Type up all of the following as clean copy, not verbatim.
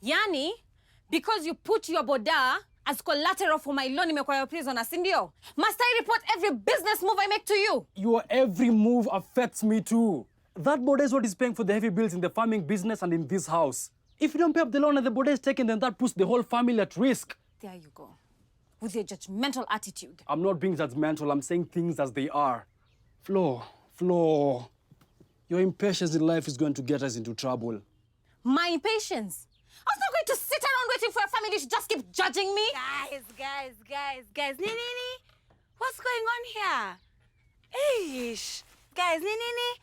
Yani, because you put your boda as collateral for my loan nimekuwa prisoner, si ndio? Must I report every business move I make to you? Your every move affects me too. That boda is what is paying for the heavy bills in the farming business and in this house. If you don't pay up the loan and the boda is taken, then that puts the whole family at risk. There you go. With your judgmental attitude. I'm not being judgmental, I'm saying things as they are. Flo, your impatience in life is going to get us into trouble. My impatience? I was not going to sit around waiting for a family to just keep judging me. Guys. Nini, what's going on here? Eish. Guys, Nini,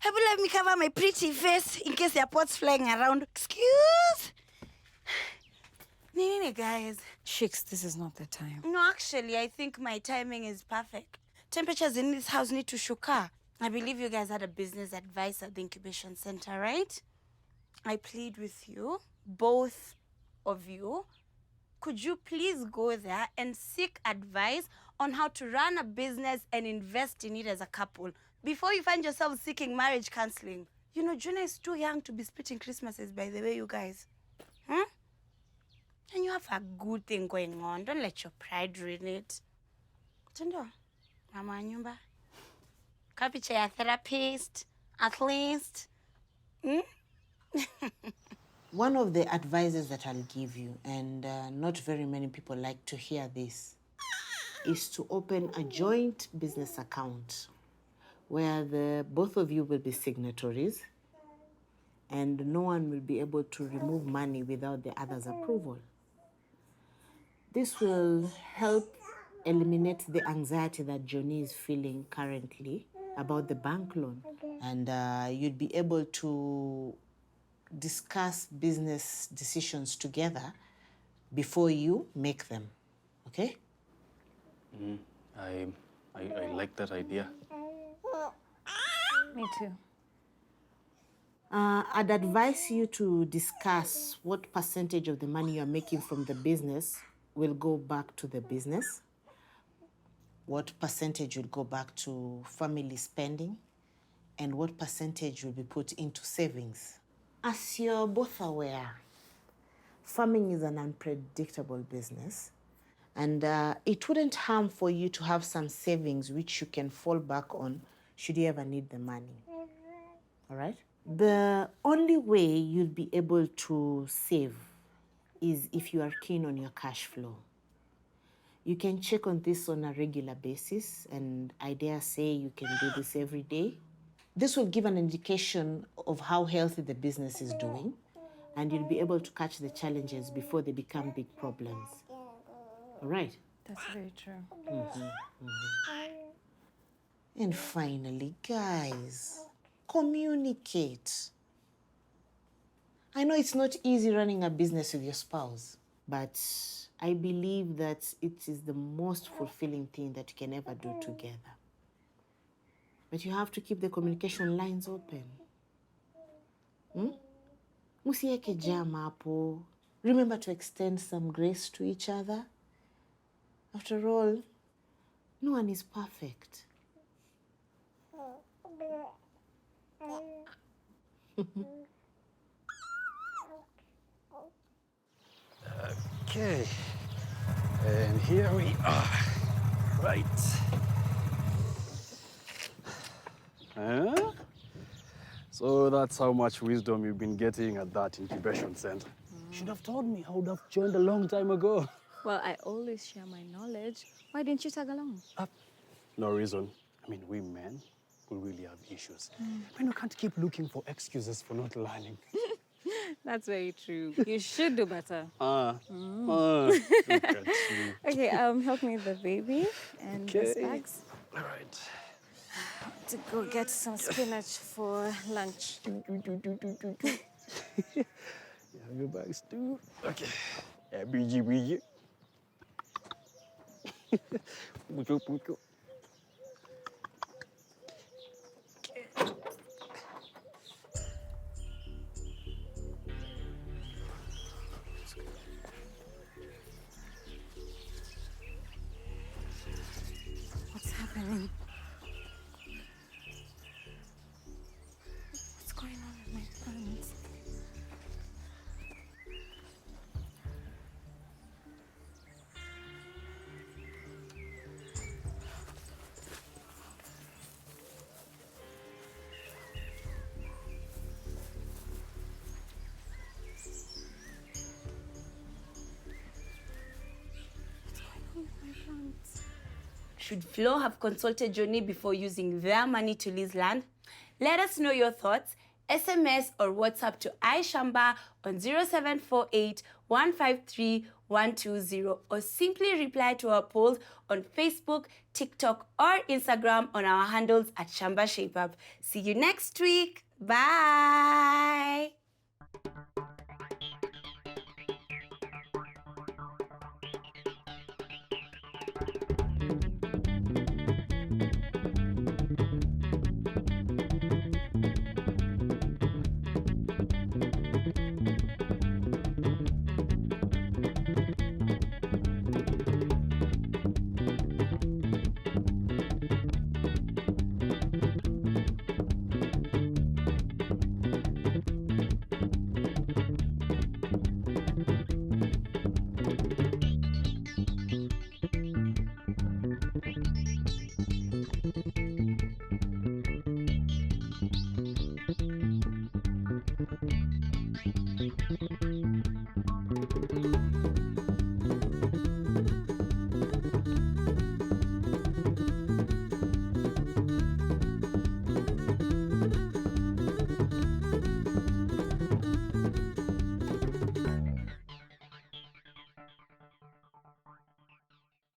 have you let me cover my pretty face in case there are pots flying around? Excuse? Nini, guys. Shikx, this is not the time. No, actually, I think my timing is perfect. Temperatures in this house need to shuka. I believe you guys had a business advice at the incubation center, right? I plead with you, both of you, could you please go there and seek advice on how to run a business and invest in it as a couple before you find yourself seeking marriage counseling? You know, Jonah is too young to be splitting Christmases, by the way, you guys. Huh? And you have a good thing going on. Don't let your pride ruin it. Tendo, mama nyumba. Kapicha ya therapist, at least. One of the advices that I'll give you, and not very many people like to hear this, is to open a joint business account where both of you will be signatories and no one will be able to remove money without the other's approval. This will help eliminate the anxiety that Johnny is feeling currently about the bank loan. And you'd be able to discuss business decisions together before you make them, okay? I like that idea. Me too. I'd advise you to discuss what percentage of the money you're making from the business will go back to the business, what percentage will go back to family spending, and what percentage will be put into savings. As you're both aware, farming is an unpredictable business, and it wouldn't harm for you to have some savings which you can fall back on should you ever need the money. All right? The only way you'll be able to save is if you are keen on your cash flow. You can check on this on a regular basis, and I dare say you can do this every day. This will give an indication of how healthy the business is doing, and you'll be able to catch the challenges before they become big problems. All right? That's very true. And finally, guys, communicate. I know it's not easy running a business with your spouse, but I believe that it is the most fulfilling thing that you can ever do together. But you have to keep the communication lines open. Musieke jam hapo. Remember to extend some grace to each other. After all, no one is perfect. Okay, and here we are. Right. Huh? So that's how much wisdom you've been getting at that incubation center. Should have told me. I would have joined a long time ago. Well, I always share my knowledge. Why didn't you tag along? No reason. I mean, we men, we really have issues. I mean, we can't keep looking for excuses for not learning. That's very true. You should do better. Look at you. Okay, help me with the baby and these Okay. bags. All right. To go get some spinach for lunch. You have your bags too? Okay. Yeah, BG. Pucho, pucho. What's happening? What's going on with my plants? Should Flo have consulted Johnny before using their money to lease land? Let us know your thoughts. SMS or WhatsApp to Shamba on 0748 153 120 or simply reply to our polls on Facebook, TikTok, or Instagram on our handles at Shamba ShapeUp. See you next week. Bye.